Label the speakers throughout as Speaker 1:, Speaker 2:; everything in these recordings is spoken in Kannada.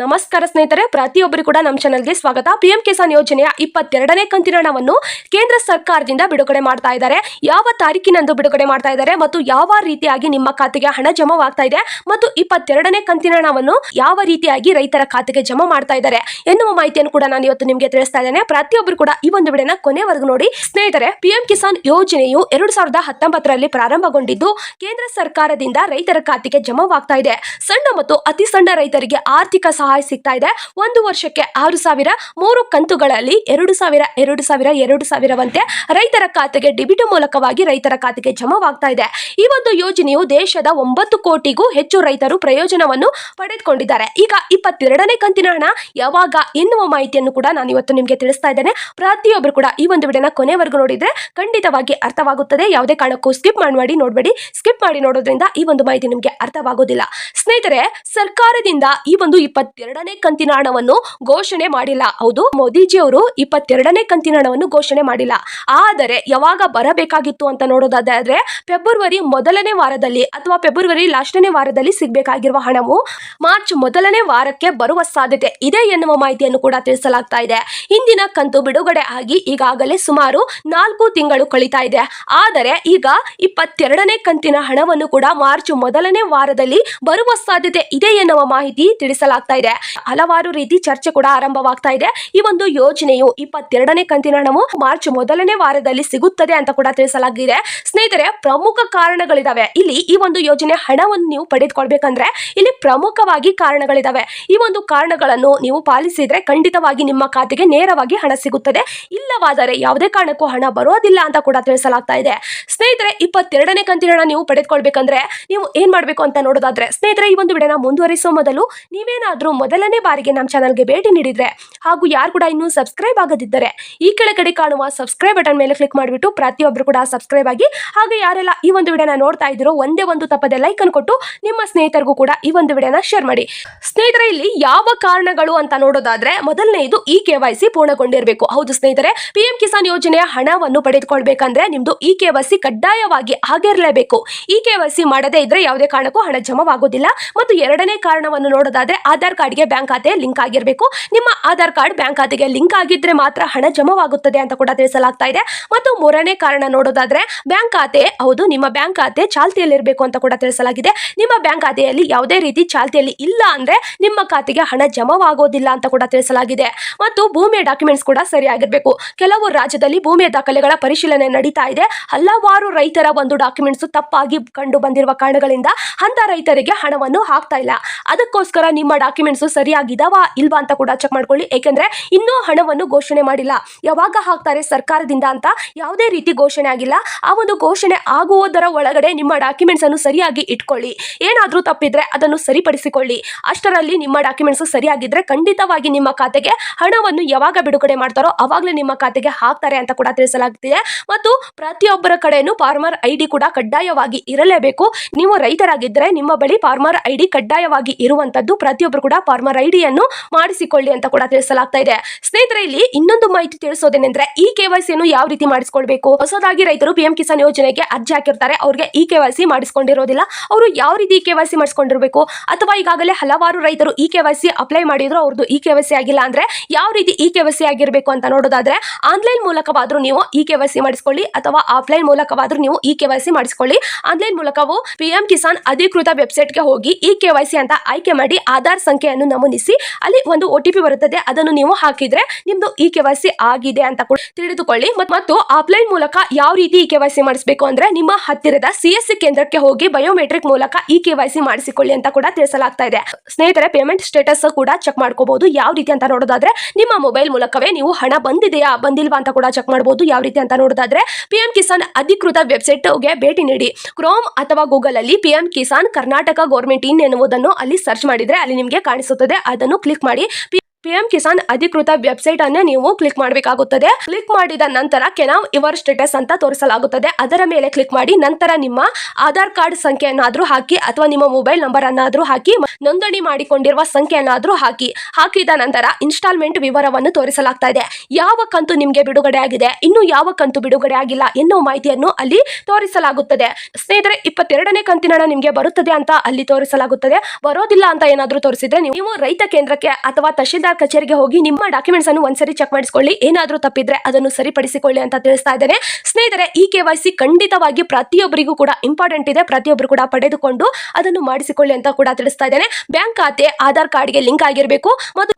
Speaker 1: ನಮಸ್ಕಾರ ಸ್ನೇಹಿತರೆ, ಪ್ರತಿಯೊಬ್ಬರು ಕೂಡ ನಮ್ಮ ಚಾನೆಲ್ಗೆ ಸ್ವಾಗತ. ಪಿಎಂ ಕಿಸಾನ್ ಯೋಜನೆಯ 22ನೇ ಕಂತಿನ ಹಣವನ್ನು ಕೇಂದ್ರ ಸರ್ಕಾರದಿಂದ ಬಿಡುಗಡೆ ಮಾಡ್ತಾ ಇದ್ದಾರೆ. ಯಾವ ತಾರೀಕಿನಂದು ಬಿಡುಗಡೆ ಮಾಡ್ತಾ ಇದ್ದಾರೆ ಮತ್ತು ಯಾವ ರೀತಿಯಾಗಿ ನಿಮ್ಮ ಖಾತೆಗೆ ಹಣ ಜಮಾವಾಗ್ತಾ ಇದೆ ಮತ್ತು 22ನೇ ಕಂತಿನ ಹಣವನ್ನು ಯಾವ ರೀತಿಯಾಗಿ ರೈತರ ಖಾತೆಗೆ ಜಮಾ ಮಾಡ್ತಾ ಇದ್ದಾರೆ ಎನ್ನುವ ಮಾಹಿತಿಯನ್ನು ಕೂಡ ನಾನು ಇವತ್ತು ನಿಮಗೆ ತಿಳಿಸ್ತಾ ಇದ್ದೇನೆ. ಪ್ರತಿಯೊಬ್ಬರು ಕೂಡ ಈ ಒಂದು ವಿಡಿಯೋನ ಕೊನೆವರೆಗೂ ನೋಡಿ. ಸ್ನೇಹಿತರೆ, ಪಿಎಂ ಕಿಸಾನ್ ಯೋಜನೆಯು 2019ರಲ್ಲಿ ಪ್ರಾರಂಭಗೊಂಡಿದ್ದು ಕೇಂದ್ರ ಸರ್ಕಾರದಿಂದ ರೈತರ ಖಾತೆಗೆ ಜಮಾವಾಗ್ತಾ ಇದೆ. ಸಣ್ಣ ಮತ್ತು ಅತಿ ಸಣ್ಣ ರೈತರಿಗೆ ಆರ್ಥಿಕ ಸಹಾಯ ಸಿಗ್ತಾ ಇದೆ. ಒಂದು ವರ್ಷಕ್ಕೆ 6,000, 3 ಕಂತುಗಳಲ್ಲಿ 2,000, 2,000, 2,000ವಂತೆ ರೈತರ ಖಾತೆಗೆ ಡಿಬಿಟ್ ಮೂಲಕವಾಗಿ ರೈತರ ಖಾತೆಗೆ ಜಮಾವಾಗ್ತಾ ಇದೆ. ಈ ಒಂದು ಯೋಜನೆಯು ದೇಶದ 9 ಕೋಟಿಗೂ ಹೆಚ್ಚು ರೈತರು ಪ್ರಯೋಜನವನ್ನು ಪಡೆದುಕೊಂಡಿದ್ದಾರೆ. ಈಗ 22ನೇ ಕಂತಿನ ಹಣ ಯಾವಾಗ ಎನ್ನುವ ಮಾಹಿತಿಯನ್ನು ಕೂಡ ನಾನು ಇವತ್ತು ನಿಮಗೆ ತಿಳಿಸ್ತಾ ಇದ್ದೇನೆ. ಪ್ರತಿಯೊಬ್ಬರು ಕೂಡ ಈ ಒಂದು ವಿಡಿಯೋನ ಕೊನೆವರೆಗೂ ನೋಡಿದ್ರೆ ಖಂಡಿತವಾಗಿ ಅರ್ಥವಾಗುತ್ತದೆ. ಯಾವುದೇ ಕಾರಣಕ್ಕೂ ಸ್ಕಿಪ್ ಮಾಡಿ ನೋಡಬೇಡಿ. ಸ್ಕಿಪ್ ಮಾಡಿ ನೋಡೋದ್ರಿಂದ ಈ ಒಂದು ಮಾಹಿತಿ ನಿಮಗೆ ಅರ್ಥವಾಗೋದಿಲ್ಲ. ಸ್ನೇಹಿತರೆ, ಸರ್ಕಾರದಿಂದ ಈ ಒಂದು 22ನೇ ಕಂತಿನ ಹಣವನ್ನು ಘೋಷಣೆ ಮಾಡಿಲ್ಲ. ಹೌದು, ಮೋದಿಜಿ ಅವರು 22ನೇ ಕಂತಿನ ಹಣವನ್ನು ಘೋಷಣೆ ಮಾಡಿಲ್ಲ. ಆದರೆ ಯಾವಾಗ ಬರಬೇಕಾಗಿತ್ತು ಅಂತ ನೋಡೋದಾದ್ರೆ ಫೆಬ್ರವರಿ ಮೊದಲನೇ ವಾರದಲ್ಲಿ ಅಥವಾ ಫೆಬ್ರವರಿ ಲಾಸ್ಟನೇ ವಾರದಲ್ಲಿ ಸಿಗಬೇಕಾಗಿರುವ ಹಣವು ಮಾರ್ಚ್ ಮೊದಲನೇ ವಾರಕ್ಕೆ ಬರುವ ಸಾಧ್ಯತೆ ಇದೆ ಎನ್ನುವ ಮಾಹಿತಿಯನ್ನು ಕೂಡ ತಿಳಿಸಲಾಗ್ತಾ ಇದೆ. ಹಿಂದಿನ ಕಂತು ಬಿಡುಗಡೆ ಆಗಿ ಈಗಾಗಲೇ ಸುಮಾರು 4 ತಿಂಗಳು ಕಳೀತಾ ಇದೆ. ಆದರೆ ಈಗ 22ನೇ ಕಂತಿನ ಹಣವನ್ನು ಕೂಡ ಮಾರ್ಚ್ ಮೊದಲನೇ ವಾರದಲ್ಲಿ ಬರುವ ಸಾಧ್ಯತೆ ಇದೆ ಎನ್ನುವ ಮಾಹಿತಿ ತಿಳಿಸಲಾಗ್ತಾ ಇದೆ. ಹಲವಾರು ರೀತಿ ಚರ್ಚೆ ಕೂಡ ಆರಂಭವಾಗ್ತಾ ಇದೆ. ಈ ಒಂದು ಯೋಜನೆಯು 22ನೇ ಕಂತಿನ ಹಣವು ಮಾರ್ಚ್ ಮೊದಲನೇ ವಾರದಲ್ಲಿ ಸಿಗುತ್ತದೆ ಅಂತ ಕೂಡ ತಿಳಿಸಲಾಗಿದೆ. ಸ್ನೇಹಿತರೆ, ಪ್ರಮುಖ ಕಾರಣಗಳಿದಾವೆ. ಇಲ್ಲಿ ಈ ಒಂದು ಯೋಜನೆ ಹಣವನ್ನು ನೀವು ಪಡೆದುಕೊಳ್ಬೇಕಂದ್ರೆ ಇಲ್ಲಿ ಪ್ರಮುಖವಾಗಿ ಕಾರಣಗಳಿದಾವೆ. ಈ ಒಂದು ಕಾರಣಗಳನ್ನು ನೀವು ಪಾಲಿಸಿದ್ರೆ ಖಂಡಿತವಾಗಿ ನಿಮ್ಮ ಖಾತೆಗೆ ನೇರವಾಗಿ ಹಣ ಸಿಗುತ್ತದೆ. ಇಲ್ಲವಾದರೆ ಯಾವುದೇ ಕಾರಣಕ್ಕೂ ಹಣ ಬರೋದಿಲ್ಲ ಅಂತ ಕೂಡ ತಿಳಿಸಲಾಗ್ತಾ ಇದೆ. ಸ್ನೇಹಿತರೆ, 22ನೇ ಕಂತಿನ ಹಣ ನೀವು ಪಡೆದುಕೊಳ್ಬೇಕಂದ್ರೆ ನೀವು ಏನ್ ಮಾಡ್ಬೇಕು ಅಂತ ನೋಡೋದಾದ್ರೆ, ಸ್ನೇಹಿತರೆ, ಈ ಒಂದು ವಿಡಿಯೋನ ಮುಂದುವರಿಸುವ ಮೊದಲು ನೀವೇನಾದ್ರೂ ಮೊದಲನೇ ಬಾರಿಗೆ ನಮ್ಮ ಚಾನಲ್ಗೆ ಭೇಟಿ ನೀಡಿದ್ರೆ ಹಾಗೂ ಯಾರು ಕೂಡ ಇನ್ನೂ ಸಬ್ಸ್ಕ್ರೈಬ್ ಆಗದಿದ್ದರೆ ಈ ಕೆಳಗಡೆ ಕಾಣುವ ಸಬ್ಸ್ಕ್ರೈಬ್ ಬಟನ್ ಮೇಲೆ ಕ್ಲಿಕ್ ಮಾಡಿಬಿಟ್ಟು ಪ್ರತಿಯೊಬ್ಬರು ಕೂಡ ಸಬ್ಸ್ಕ್ರೈಬ್ ಆಗಿ. ಹಾಗೆ ಯಾರೆಲ್ಲ ಈ ಒಂದು ವಿಡಿಯೋನ ನೋಡ್ತಾ ಇದ್ದೀರೋ ಒಂದೇ ಒಂದು ತಪ್ಪದೆ ಲೈಕ್ ಅನ್ನು ಕೊಟ್ಟು ನಿಮ್ಮ ಸ್ನೇಹಿತರಿಗೂ ಕೂಡ ಈ ಒಂದು ವಿಡಿಯೋನ ಶೇರ್ ಮಾಡಿ. ಸ್ನೇಹಿತರೆ, ಇಲ್ಲಿ ಯಾವ ಕಾರಣಗಳು ಅಂತ ನೋಡೋದಾದ್ರೆ ಮೊದಲನೆಯದು KYC ಪೂರ್ಣಗೊಂಡಿರಬೇಕು. ಹೌದು ಸ್ನೇಹಿತರೆ, ಪಿಎಂ ಕಿಸಾನ್ ಯೋಜನೆಯ ಹಣವನ್ನು ಪಡೆದುಕೊಳ್ಬೇಕಂದ್ರೆ ನಿಮ್ದು KYC ಕಡ್ಡಾಯವಾಗಿ ಆಗಿರಲೇಬೇಕು. KYC ಮಾಡದೇ ಇದ್ರೆ ಯಾವುದೇ ಕಾರಣಕ್ಕೂ ಹಣ ಜಮಾವಾಗೋದಿಲ್ಲ. ಮತ್ತು ಎರಡನೇ ಕಾರಣವನ್ನು ನೋಡೋದಾದ್ರೆ ಆಧಾರ್ ಕಾರ್ಡ್ಗೆ ಬ್ಯಾಂಕ್ ಖಾತೆ ಲಿಂಕ್ ಆಗಿರಬೇಕು. ನಿಮ್ಮ ಆಧಾರ್ ಕಾರ್ಡ್ ಬ್ಯಾಂಕ್ ಖಾತೆಗೆ ಲಿಂಕ್ ಆಗಿದ್ರೆ ಮಾತ್ರ ಹಣ ಜಮಾವಾಗುತ್ತದೆ ಅಂತ ಕೂಡ ತಿಳಿಸಲಾಗ್ತಾ ಇದೆ. ಮತ್ತು ಮೂರನೇ ಕಾರಣ ನೋಡೋದಾದ್ರೆ ಬ್ಯಾಂಕ್ ಖಾತೆ, ಹೌದು, ನಿಮ್ಮ ಬ್ಯಾಂಕ್ ಖಾತೆ ಚಾಲ್ತಿಯಲ್ಲಿರಬೇಕು ಅಂತ ಕೂಡ ತಿಳಿಸಲಾಗಿದೆ. ನಿಮ್ಮ ಬ್ಯಾಂಕ್ ಖಾತೆಯಲ್ಲಿ ಯಾವುದೇ ರೀತಿ ಚಾಲ್ತಿಯಲ್ಲಿ ಇಲ್ಲ ಅಂದ್ರೆ ನಿಮ್ಮ ಖಾತೆಗೆ ಹಣ ಜಮಾವಾಗೋದಿಲ್ಲ ಅಂತ ಕೂಡ ತಿಳಿಸಲಾಗಿದೆ. ಮತ್ತು ಭೂಮಿಯ ಡಾಕ್ಯುಮೆಂಟ್ಸ್ ಕೂಡ ಸರಿಯಾಗಿರ್ಬೇಕು. ಕೆಲವು ರಾಜ್ಯದಲ್ಲಿ ಭೂಮಿಯ ದಾಖಲೆಗಳ ಪರಿಶೀಲನೆ ನಡೀತಾ ಇದೆ. ಹಲವಾರು ರೈತರ ಒಂದು ಡಾಕ್ಯುಮೆಂಟ್ಸ್ ತಪ್ಪಾಗಿ ಕಂಡು ಬಂದಿರುವ ಕಾರಣಗಳಿಂದ ಅಂತ ರೈತರಿಗೆ ಹಣವನ್ನು ಹಾಕ್ತಾ ಇಲ್ಲ. ಅದಕ್ಕೋಸ್ಕರ ನಿಮ್ಮ ಡಾಕ್ಯುಮೆಂಟ್ಸ್ ಸರಿಯಾಗಿದಾವ ಇಲ್ವಾ ಅಂತ ಕೂಡ ಚೆಕ್ ಮಾಡ್ಕೊಳ್ಳಿ. ಏಕೆಂದ್ರೆ ಇನ್ನೂ ಹಣವನ್ನು ಘೋಷಣೆ ಮಾಡಿಲ್ಲ. ಯಾವಾಗ ಹಾಕ್ತಾರೆ ಸರ್ಕಾರದಿಂದ ಅಂತ ಯಾವುದೇ ರೀತಿ ಘೋಷಣೆ ಆಗಿಲ್ಲ. ಆ ಒಂದು ಘೋಷಣೆ ಆಗುವುದರ ಒಳಗಡೆ ನಿಮ್ಮ ಡಾಕ್ಯುಮೆಂಟ್ಸ್ ಅನ್ನು ಸರಿಯಾಗಿ ಇಟ್ಕೊಳ್ಳಿ. ಏನಾದ್ರೂ ತಪ್ಪಿದ್ರೆ ಅದನ್ನು ಸರಿಪಡಿಸಿಕೊಳ್ಳಿ. ಅಷ್ಟರಲ್ಲಿ ನಿಮ್ಮ ಡಾಕ್ಯುಮೆಂಟ್ಸ್ ಸರಿಯಾಗಿದ್ರೆ ಖಂಡಿತವಾಗಿ ನಿಮ್ಮ ಖಾತೆಗೆ ಹಣವನ್ನು ಯಾವಾಗ ಬಿಡುಗಡೆ ಮಾಡ್ತಾರೋ ಅವಾಗಲೇ ನಿಮ್ಮ ಖಾತೆಗೆ ಹಾಕ್ತಾರೆ ಅಂತ ಕೂಡ ತಿಳಿಸಲಾಗುತ್ತಿದೆ. ಮತ್ತು ಪ್ರತಿಯೊಬ್ಬರ ಕಡೆನೂ ಫಾರ್ಮರ್ ID ಕೂಡ ಕಡ್ಡಾಯವಾಗಿ ಇರಲೇಬೇಕು. ನೀವು ರೈತರಾಗಿದ್ದರೆ ನಿಮ್ಮ ಬಳಿ ಫಾರ್ಮರ್ ID ಕಡ್ಡಾಯವಾಗಿ ಇರುವಂತದ್ದು. ಪ್ರತಿಯೊಬ್ಬರು ಕೂಡ ಫಾರ್ಮರ್ ಐಡಿಯನ್ನು ಮಾಡಿಸಿಕೊಳ್ಳಿ ಅಂತ ಕೂಡ ತಿಳಿಸಲಾಗ್ತಾ ಇದೆ. ಸ್ನೇಹಿತರೆ, ಇಲ್ಲಿ ಇನ್ನೊಂದು ಮಾಹಿತಿ ತಿಳಿಸೋದೇನೆಂದ್ರೆ KYC ಯನ್ನು ಯಾವ ರೀತಿ ಮಾಡಿಸಿಕೊಳ್ಬೇಕು. ಹೊಸದಾಗಿ ರೈತರು ಪಿಎಂ ಕಿಸಾನ್ ಯೋಜನೆಗೆ ಅರ್ಜಿ ಹಾಕಿರ್ತಾರೆ. ಅವ್ರಿಗೆ KYC ಮಾಡಿಸಿಕೊಂಡಿರೋದಿಲ್ಲ. ಅವರು ಯಾವ ರೀತಿ KYC ಮಾಡಿಸಿಕೊಂಡಿರಬೇಕು, ಅಥವಾ ಈಗಾಗಲೇ ಹಲವಾರು ರೈತರು KYC ಅಪ್ಲೈ ಮಾಡಿದ್ರು, ಅವ್ರದ್ದು KYC ಆಗಿಲ್ಲ ಅಂದ್ರೆ ಯಾವ ರೀತಿ KYC ಆಗಿರಬೇಕು ಅಂತ ನೋಡೋದಾದ್ರೆ ಆನ್ಲೈನ್ ಮೂಲಕವಾದ್ರೂ ನೀವು KYC ಮಾಡಿಸಿಕೊಳ್ಳಿ ಅಥವಾ ಆಫ್ಲೈನ್ ಮೂಲಕವಾದ್ರೂ ನೀವು KYC ಮಾಡಿಸಿಕೊಳ್ಳಿ. ಆನ್ಲೈನ್ ಮೂಲಕವೂ ಪಿಎಂ ಕಿಸಾನ್ ಅಧಿಕೃತ ವೆಬ್ಸೈಟ್ಗೆ ಹೋಗಿ KYC ಅಂತ ಆಯ್ಕೆ ಮಾಡಿ ಆಧಾರ್ ಸಂಖ್ಯೆಯನ್ನು ನಮೂದಿಸಿ ಅಲ್ಲಿ ಒಂದು OTP ಬರುತ್ತದೆ. ಅದನ್ನು ನೀವು ಹಾಕಿದ್ರೆ ನಿಮ್ದು KYC ಆಗಿದೆ ಅಂತ ಕೂಡ ತಿಳಿದುಕೊಳ್ಳಿ. ಮತ್ತು ಆಫ್ಲೈನ್ ಮೂಲಕ ಯಾವ ರೀತಿ KYC ಮಾಡಿಸಬೇಕು ಅಂದ್ರೆ ನಿಮ್ಮ ಹತ್ತಿರದ CSC ಕೇಂದ್ರಕ್ಕೆ ಹೋಗಿ ಬಯೋಮೆಟ್ರಿಕ್ ಮೂಲಕ KYC ಮಾಡಿಸಿಕೊಳ್ಳಿ ಅಂತ ಕೂಡ ತಿಳಿಸಲಾಗ್ತಾ ಇದೆ. ಸ್ನೇಹಿತರೆ, ಪೇಮೆಂಟ್ ಸ್ಟೇಟಸ್ ಕೂಡ ಚೆಕ್ ಮಾಡ್ಕೋಬಹುದು. ಯಾವ ರೀತಿ ಅಂತ ನೋಡೋದಾದ್ರೆ ನಿಮ್ಮ ಮೊಬೈಲ್ ಮೂಲಕವೇ ನೀವು ಹಣ ಬಂದಿದೆಯಾ ಬಂದಿಲ್ವಾ ಅಂತ ಕೂಡ ಚೆಕ್ ಮಾಡಬಹುದು. ಯಾವ ರೀತಿ ಅಂತ ನೋಡೋದಾದ್ರೆ ಪಿಎಂ ಕಿಸಾನ್ ಅಧಿಕೃತ ವೆಬ್ಸೈಟ್ಗೆ ಭೇಟಿ ನೀಡಿ. ಕ್ರೋಮ್ ಅಥವಾ ಗೂಗಲ್ ಅಲ್ಲಿ ಪಿಎಂ ಕಿಸಾನ್ ಕರ್ನಾಟಕ ಗೌರ್ಮೆಂಟ್ ಇನ್ ಎನ್ನುವುದನ್ನು ಅಲ್ಲಿ ಸರ್ಚ್ ಮಾಡಿದ್ರೆ ಅಲ್ಲಿ ನಿಮಗೆ ಕಾಣಿಸುತ್ತದೆ. ಅದನ್ನು ಕ್ಲಿಕ್ ಮಾಡಿ ಪಿಎಂ ಕಿಸಾನ್ ಅಧಿಕೃತ ವೆಬ್ಸೈಟ್ ಅನ್ನು ನೀವು ಕ್ಲಿಕ್ ಮಾಡಬೇಕಾಗುತ್ತದೆ. ಕ್ಲಿಕ್ ಮಾಡಿದ ನಂತರ ಕೆನಾವ್ ಯುವರ್ ಸ್ಟೇಟಸ್ ಅಂತ ತೋರಿಸಲಾಗುತ್ತದೆ. ಅದರ ಮೇಲೆ ಕ್ಲಿಕ್ ಮಾಡಿ ನಂತರ ನಿಮ್ಮ ಆಧಾರ್ ಕಾರ್ಡ್ ಸಂಖ್ಯೆಯನ್ನಾದ್ರೂ ಹಾಕಿ ಅಥವಾ ನಿಮ್ಮ ಮೊಬೈಲ್ ನಂಬರ್ ಅನ್ನಾದ್ರೂ ಹಾಕಿ ನೋಂದಣಿ ಮಾಡಿಕೊಂಡಿರುವ ಸಂಖ್ಯೆಯನ್ನಾದ್ರೂ ಹಾಕಿದ ನಂತರ ಇನ್ಸ್ಟಾಲ್ಮೆಂಟ್ ವಿವರವನ್ನು ತೋರಿಸಲಾಗ್ತಾ ಇದೆ. ಯಾವ ಕಂತು ನಿಮಗೆ ಬಿಡುಗಡೆ ಆಗಿದೆ, ಇನ್ನು ಯಾವ ಕಂತು ಬಿಡುಗಡೆ ಆಗಿಲ್ಲ ಎನ್ನುವ ಮಾಹಿತಿಯನ್ನು ಅಲ್ಲಿ ತೋರಿಸಲಾಗುತ್ತದೆ. ಸ್ನೇಹಿತರೆ, 22ನೇ ಕಂತಿನ ಹಣ ನಿಮಗೆ ಬರುತ್ತದೆ ಅಂತ ಅಲ್ಲಿ ತೋರಿಸಲಾಗುತ್ತದೆ. ಬರೋದಿಲ್ಲ ಅಂತ ಏನಾದ್ರೂ ತೋರಿಸಿದ್ರೆ ನೀವು ರೈತ ಕೇಂದ್ರಕ್ಕೆ ಅಥವಾ ತಹಶೀಲ್ದಾರ್ ಕಚೇರಿಗೆ ಹೋಗಿ ನಿಮ್ಮ ಡಾಕ್ಯುಮೆಂಟ್ಸ್ ಅನ್ನು ಒಂದ್ಸರಿ ಚೆಕ್ ಮಾಡಿಸಿಕೊಳ್ಳಿ. ಏನಾದ್ರೂ ತಪ್ಪಿದ್ರೆ ಅದನ್ನು ಸರಿಪಡಿಸಿಕೊಳ್ಳಿ ಅಂತ ತಿಳಿಸ್ತಾ ಇದ್ದೇನೆ. ಸ್ನೇಹಿತರೆ, ಈ KYC ಖಂಡಿತವಾಗಿ ಪ್ರತಿಯೊಬ್ಬರಿಗೂ ಕೂಡ ಇಂಪಾರ್ಟೆಂಟ್ ಇದೆ. ಪ್ರತಿಯೊಬ್ಬರು ಕೂಡ ಪಡೆದುಕೊಂಡು ಅದನ್ನು ಮಾಡಿಸಿಕೊಳ್ಳಿ ಅಂತ ಕೂಡ ತಿಳಿಸ್ತಾ ಇದ್ದೇನೆ. ಬ್ಯಾಂಕ್ ಖಾತೆ ಆಧಾರ್ ಕಾರ್ಡ್ಗೆ ಲಿಂಕ್ ಆಗಿರಬೇಕು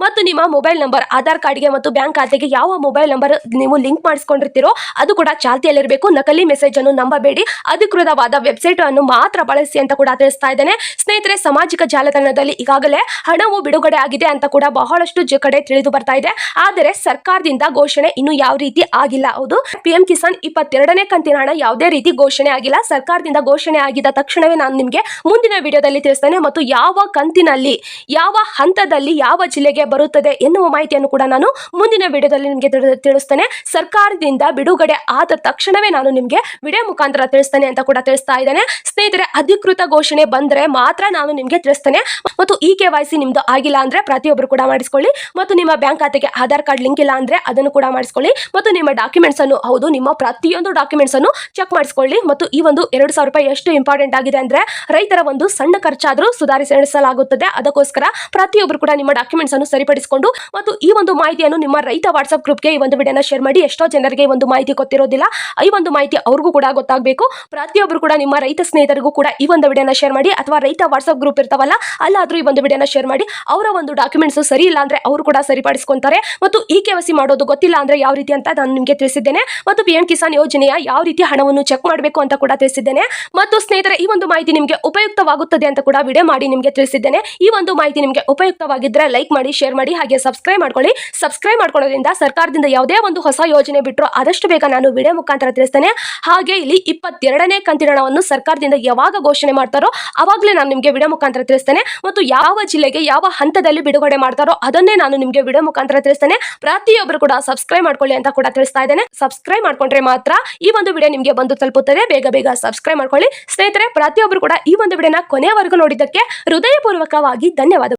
Speaker 1: ಮತ್ತು ನಿಮ್ಮ ಮೊಬೈಲ್ ನಂಬರ್ ಆಧಾರ್ ಕಾರ್ಡ್ಗೆ ಮತ್ತು ಬ್ಯಾಂಕ್ ಖಾತೆಗೆ ಯಾವ ಮೊಬೈಲ್ ನಂಬರ್ ನೀವು ಲಿಂಕ್ ಮಾಡಿಸಿಕೊಂಡಿರ್ತೀರೋ ಅದು ಕೂಡ ಚಾಲ್ತಿಯಲ್ಲಿರಬೇಕು. ನಕಲಿ ಮೆಸೇಜ್ ಅನ್ನು ನಂಬಬೇಡಿ. ಅಧಿಕೃತವಾದ ವೆಬ್ಸೈಟ್ ಅನ್ನು ಮಾತ್ರ ಬಳಸಿ ಅಂತ ಕೂಡ ತಿಳಿಸ್ತಾ ಇದ್ದೇನೆ. ಸ್ನೇಹಿತರೆ, ಸಾಮಾಜಿಕ ಜಾಲತಾಣದಲ್ಲಿ ಈಗಾಗಲೇ ಹಣವು ಬಿಡುಗಡೆ ಆಗಿದೆ ಅಂತ ಕೂಡ ಬಹಳಷ್ಟು ಕಡೆ ತಿಳಿದು ಬರ್ತಾ ಇದೆ. ಆದರೆ ಸರ್ಕಾರದಿಂದ ಘೋಷಣೆ ಇನ್ನು ಯಾವ ರೀತಿ ಆಗಿಲ್ಲ. ಹೌದು, ಪಿಎಂ ಕಿಸಾನ್ 22ನೇ ಕಂತಿನ ಹಣ ಯಾವುದೇ ರೀತಿ ಘೋಷಣೆ ಆಗಿಲ್ಲ. ಸರ್ಕಾರದಿಂದ ಘೋಷಣೆ ಆಗಿದ್ದ ತಕ್ಷಣವೇ ನಾನು ನಿಮಗೆ ಮುಂದಿನ ವಿಡಿಯೋದಲ್ಲಿ ತಿಳಿಸ್ತೇನೆ ಮತ್ತು ಯಾವ ಕಂತಿನಲ್ಲಿ ಯಾವ ಹಂತದಲ್ಲಿ ಯಾವ ಜಿಲ್ಲೆಗೆ ಬರುತ್ತದೆ ಎನ್ನುವ ಮಾಹಿತಿಯನ್ನು ಕೂಡ ನಾನು ಮುಂದಿನ ವಿಡಿಯೋದಲ್ಲಿ ನಿಮಗೆ ತಿಳಿಸ್ತೇನೆ. ಸರ್ಕಾರದಿಂದ ಬಿಡುಗಡೆ ಆದ ತಕ್ಷಣವೇ ನಾನು ನಿಮಗೆ ವಿಡಿಯೋ ಮುಖಾಂತರ ತಿಳಿಸ್ತೇನೆ ಅಂತ ಕೂಡ ತಿಳಿಸ್ತಾ ಇದ್ದೇನೆ. ಸ್ನೇಹಿತರೆ, ಅಧಿಕೃತ ಘೋಷಣೆ ಬಂದ್ರೆ ಮಾತ್ರ ನಾನು ನಿಮಗೆ ತಿಳಿಸ್ತೇನೆ. ಮತ್ತು ಈ KYC ನಿಮ್ದು ಆಗಿಲ್ಲ ಅಂದ್ರೆ ಪ್ರತಿಯೊಬ್ಬರು ಕೂಡ ಮಾಡಿಸ್ಕೊಳ್ಳಿ ಮತ್ತು ನಿಮ್ಮ ಬ್ಯಾಂಕ್ ಖಾತೆಗೆ ಆಧಾರ್ ಕಾರ್ಡ್ ಲಿಂಕ್ ಇಲ್ಲ ಅಂದ್ರೆ ಅದನ್ನು ಕೂಡ ಮಾಡಿಸ್ಕೊಳ್ಳಿ ಮತ್ತು ನಿಮ್ಮ ಡಾಕ್ಯುಮೆಂಟ್ಸ್ ಅನ್ನು ನಿಮ್ಮ ಪ್ರತಿಯೊಂದು ಡಾಕ್ಯುಮೆಂಟ್ಸ್ ಅನ್ನು ಚೆಕ್ ಮಾಡಿಸ್ಕೊಳ್ಳಿ. ಮತ್ತು ಈ ಒಂದು 2,000 ರೂಪಾಯಿ ಎಷ್ಟು ಇಂಪಾರ್ಟೆಂಟ್ ಆಗಿದೆ ಅಂದ್ರೆ ರೈತರ ಒಂದು ಸಣ್ಣ ಖರ್ಚಾದ್ರೂ ಸುಧಾರಿಸಲಾಗುತ್ತದೆ. ಅದಕ್ಕೋಸ್ಕರ ಪ್ರತಿಯೊಬ್ಬರು ಕೂಡ ನಿಮ್ಮ ಡಾಕ್ಯುಮೆಂಟ್ಸ್ ಅನ್ನು ಸರಿಪಡಿಸಿಕೊಂಡು ಮತ್ತು ಈ ಒಂದು ಮಾಹಿತಿಯನ್ನು ನಿಮ್ಮ ರೈತ ವಾಟ್ಸ್ಆಪ್ ಗ್ರೂಪ್ಗೆ ಈ ಒಂದು ವಿಡಿಯೋನ ಶೇರ್ ಮಾಡಿ. ಎಷ್ಟೋ ಜನರಿಗೆ ಈ ಒಂದು ಮಾಹಿತಿ ಗೊತ್ತಿರೋದಿಲ್ಲ. ಈ ಒಂದು ಮಾಹಿತಿ ಅವ್ರಿಗೂ ಕೂಡ ಗೊತ್ತಾಗಬೇಕು. ಪ್ರತಿಯೊಬ್ಬರು ಕೂಡ ನಿಮ್ಮ ರೈತ ಸ್ನೇಹಿತರಿಗೂ ಕೂಡ ಈ ಒಂದು ವಿಡಿಯೋನ ಶೇರ್ ಮಾಡಿ ಅಥವಾ ರೈತ ವಾಟ್ಸ್ಆಪ್ ಗ್ರೂಪ್ ಇರ್ತಾವಲ್ಲ ಅಲ್ಲಾದ್ರೂ ಈ ಒಂದು ವಿಡಿಯೋನ ಶೇರ್ ಮಾಡಿ. ಅವರ ಒಂದು ಡಾಕ್ಯುಮೆಂಟ್ಸ್ ಸರಿ ಇಲ್ಲ ಅಂದ್ರೆ ಅವರು ಕೂಡ ಸರಿಪಡಿಸ್ಕೊಂತಾರೆ. ಮತ್ತು ಈ KYC ಮಾಡೋದು ಗೊತ್ತಿಲ್ಲ ಅಂದ್ರೆ ಯಾವ ರೀತಿ ಅಂತ ನಾನು ನಿಮಗೆ ತಿಳಿಸಿದ್ದೇನೆ. ಮತ್ತು ಪಿಎಂ ಕಿಸಾನ್ ಯೋಜನೆಯ ಯಾವ ರೀತಿ ಹಣವನ್ನು ಚೆಕ್ ಮಾಡಬೇಕು ಅಂತ ಕೂಡ ತಿಳಿಸಿದ್ದೇನೆ. ಮತ್ತು ಸ್ನೇಹಿತರೆ, ಈ ಒಂದು ಮಾಹಿತಿ ನಿಮಗೆ ಉಪಯುಕ್ತವಾಗುತ್ತದೆ ಅಂತ ಕೂಡ ವಿಡಿಯೋ ಮಾಡಿ ನಿಮಗೆ ತಿಳಿಸಿದ್ದೇನೆ. ಈ ಒಂದು ಮಾಹಿತಿ ನಿಮಗೆ ಉಪಯುಕ್ತವಾಗಿದ್ದರೆ ಲೈಕ್ ಮಾಡಿ, ಶೇರ್ ಮಾಡಿ, ಹಾಗೆ ಸಬ್ಸ್ಕ್ರೈಬ್ ಮಾಡ್ಕೊಳ್ಳಿ. ಸಬ್ಸ್ಕ್ರೈಬ್ ಮಾಡ್ಕೊಳ್ಳೋದ್ರಿಂದ ಸರ್ಕಾರದಿಂದ ಯಾವುದೇ ಒಂದು ಹೊಸ ಯೋಜನೆ ಬಿಟ್ಟರು ಆದಷ್ಟು ಬೇಗ ನಾನು ವಿಡಿಯೋ ಮುಖಾಂತರ ತಿಳಿಸ್ತೇನೆ. ಹಾಗೆ ಇಲ್ಲಿ 22ನೇ ಕಂತಿನ ಹಣವನ್ನು ಸರ್ಕಾರದಿಂದ ಯಾವಾಗ ಘೋಷಣೆ ಮಾಡ್ತಾರೋ ಅವಾಗಲೇ ನಾನು ನಿಮಗೆ ವಿಡಿಯೋ ಮುಖಾಂತರ ತಿಳಿಸ್ತೇನೆ. ಮತ್ತು ಯಾವ ಜಿಲ್ಲೆಗೆ ಯಾವ ಹಂತದಲ್ಲಿ ಬಿಡುಗಡೆ ಮಾಡ್ತಾರೋ ಅದನ್ನೇ ನಾನು ನಿಮಗೆ ವಿಡಿಯೋ ಮುಖಾಂತರ ತಿಳಿಸ್ತೇನೆ. ಪ್ರತಿಯೊಬ್ಬರು ಕೂಡ ಸಬ್ಸ್ಕ್ರೈಬ್ ಮಾಡ್ಕೊಳ್ಳಿ ಅಂತ ಕೂಡ ತಿಳಿಸ್ತಾ ಇದ್ದೇನೆ. ಸಬ್ಸ್ಕ್ರೈಬ್ ಮಾಡ್ಕೊಂಡ್ರೆ ಮಾತ್ರ ಈ ಒಂದು ವಿಡಿಯೋ ನಿಮಗೆ ಬಂದು ತಲುಪುತ್ತದೆ. ಬೇಗ ಸಬ್ಸ್ಕ್ರೈಬ್ ಮಾಡ್ಕೊಳ್ಳಿ. ಸ್ನೇಹಿತರೆ, ಪ್ರತಿಯೊಬ್ಬರು ಕೂಡ ಈ ಒಂದು ವಿಡಿಯೋನ ಕೊನೆಯವರೆಗೂ ನೋಡಿದ್ದಕ್ಕೆ ಹೃದಯಪೂರ್ವಕವಾಗಿ ಧನ್ಯವಾದ.